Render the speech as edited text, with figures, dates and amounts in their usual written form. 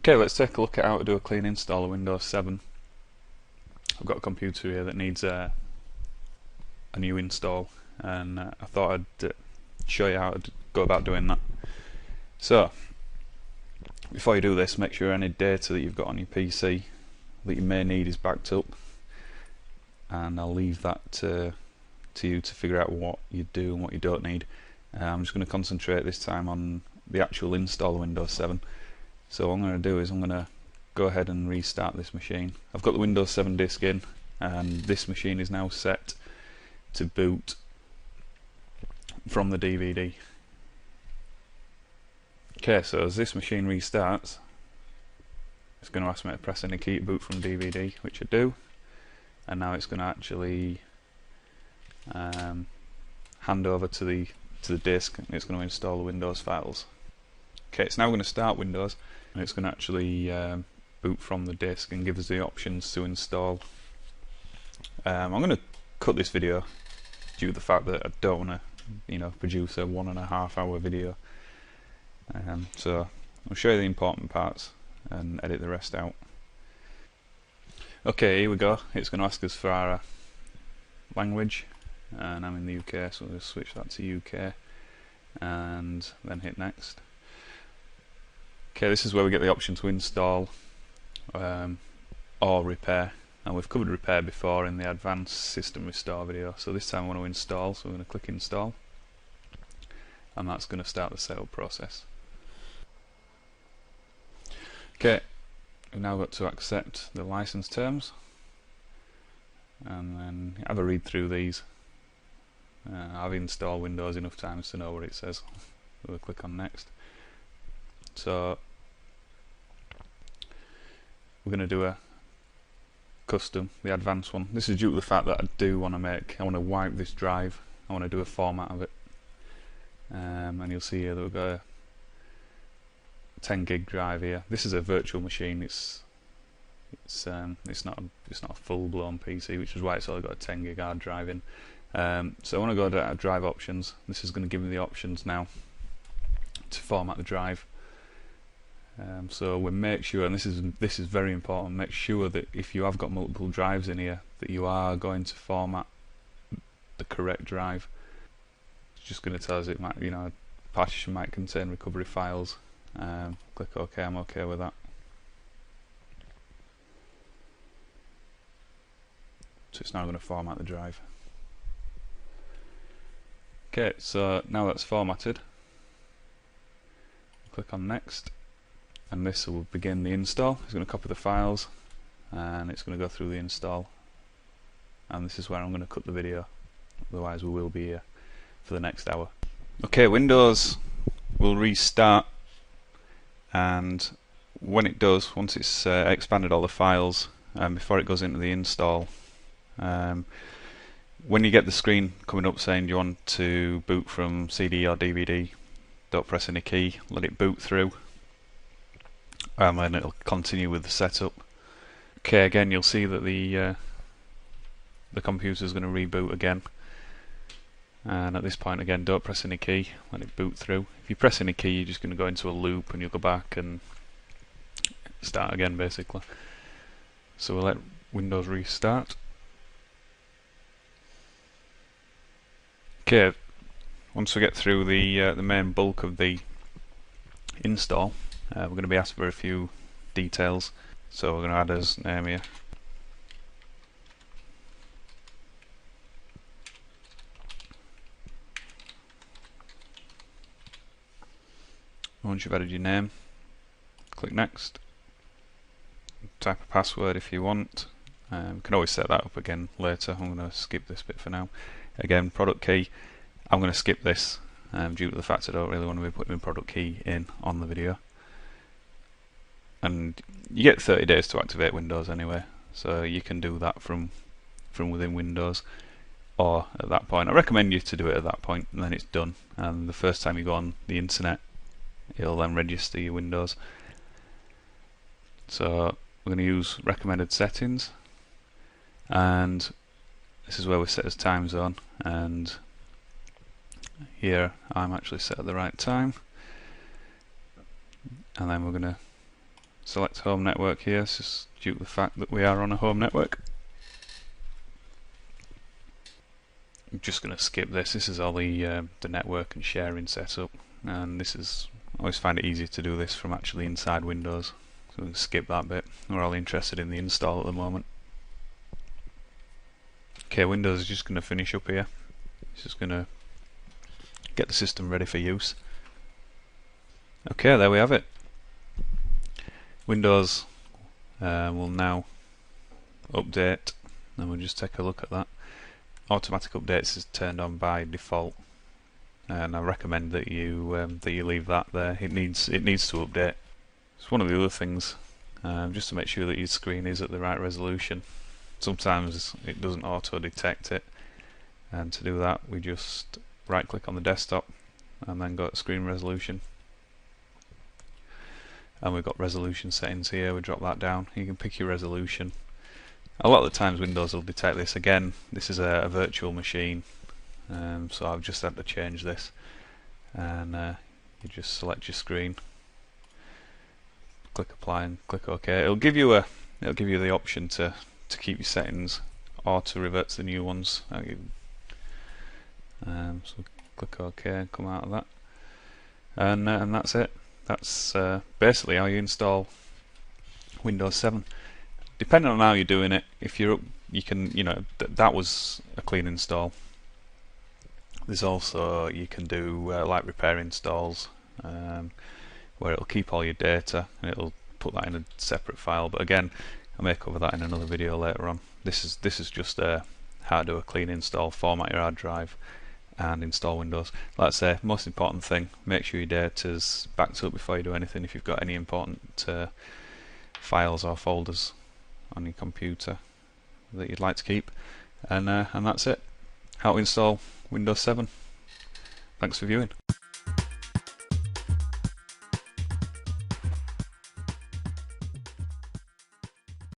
Okay, let's take a look at how to do a clean install of Windows 7. I've got a computer here that needs a new install, and I thought I'd show you how to go about doing that. So, before you do this, make sure any data that you've got on your PC that you may need is backed up, and I'll leave that to you to figure out what you do and what you don't need. I'm just going to concentrate this time on the actual install of Windows 7. So what I'm going to do is I'm going to go ahead and restart this machine. I've got the Windows 7 disk in, and this machine is now set to boot from the DVD. Okay, so as this machine restarts, it's going to ask me to press any key to boot from DVD, which I do, and now it's going to actually hand over to the disk, and it's going to install the Windows files. Okay, it's now going to start Windows, and it's going to actually boot from the disk and give us the options to install. I'm going to cut this video due to the fact that I don't want to, produce a 1.5 hour video. So I'll show you the important parts and edit the rest out. Okay, here we go. It's going to ask us for our language, and I'm in the UK, so we'll just switch that to UK and then hit next. Okay, this is where we get the option to install or repair. And we've covered repair before in the advanced system restore video, so this time I want to install, so we're going to click install, and that's going to start the setup process. Okay, we've now got to accept the license terms, and then have a read through these. I've installed Windows enough times to know what it says. We'll click on next. So we're going to do a custom, the advanced one. This is due to the fact that I want to wipe this drive. I want to do a format of it, and you'll see here that we've got a 10 gig drive here. This is a virtual machine. It's not a full-blown PC, which is why it's only got a 10 gig hard drive in. So I want to go to drive options. This is going to give me the options now to format the drive. So we make sure, and this is very important, make sure that if you have got multiple drives in here, that you are going to format the correct drive. It's just going to tell us it might, partition might contain recovery files. Click OK. I'm OK with that. So it's now going to format the drive. Okay, so now that's formatted, click on next, and this will begin the install. It's going to copy the files, and it's going to go through the install, and this is where I'm going to cut the video, otherwise we will be here for the next hour. Okay, Windows will restart, and when it does, once it's expanded all the files, before it goes into the install, when you get the screen coming up saying you want to boot from CD or DVD, don't press any key, let it boot through, and then it'll continue with the setup. Okay, again you'll see that the computer is going to reboot again, and at this point again don't press any key, let it boot through. If you press any key, you're just going to go into a loop and you'll go back and start again basically. So we'll let Windows restart. Okay, once we get through the main bulk of the install, we're going to be asked for a few details. So we're going to add as name here. Once you've added your name, click next. Type a password if you want. You can always set that up again later. I'm going to skip this bit for now. Again, product key, I'm going to skip this due to the fact I don't really want to be putting my product key in on the video. And you get 30 days to activate Windows anyway, so you can do that from within Windows or at that point. I recommend you to do it at that point, and then it's done. And the first time you go on the internet, it'll then register your Windows. So we're going to use recommended settings, and this is where we set as time zone, and here I'm actually set at the right time, and then we're going to select home network here. It's just due to the fact that we are on a home network. I'm just going to skip this. This is all the network and sharing setup, and this is, I always find it easier to do this from actually inside Windows, so we can skip that bit. We're all interested in the install at the moment. Okay, Windows is just going to finish up here. It's just going to get the system ready for use. Okay, there we have it. Windows will now update, and we'll just take a look at that. Automatic updates is turned on by default, and I recommend that you leave that there. It needs to update. It's one of the other things, just to make sure that your screen is at the right resolution. Sometimes it doesn't auto detect it, and to do that we just right click on the desktop and then go to screen resolution, and we've got resolution settings here. We drop that down. You can pick your resolution. A lot of the times Windows will detect this. Again, this is a virtual machine, so I've just had to change this, and you just select your screen, click apply and click OK. It'll give you the option to keep your settings or to revert to the new ones. So click OK and come out of that, and that's it. That's basically how you install Windows 7. Depending on how you're doing it, if you're up, you can, that was a clean install. There's also, you can do like repair installs, where it'll keep all your data and it'll put that in a separate file. But again, I may cover that in another video later on. This is just how to do a clean install, format your hard drive, and install Windows. Like I say, most important thing, make sure your data's backed up before you do anything. If you've got any important files or folders on your computer that you'd like to keep, and that's it. How to install Windows 7. Thanks for viewing.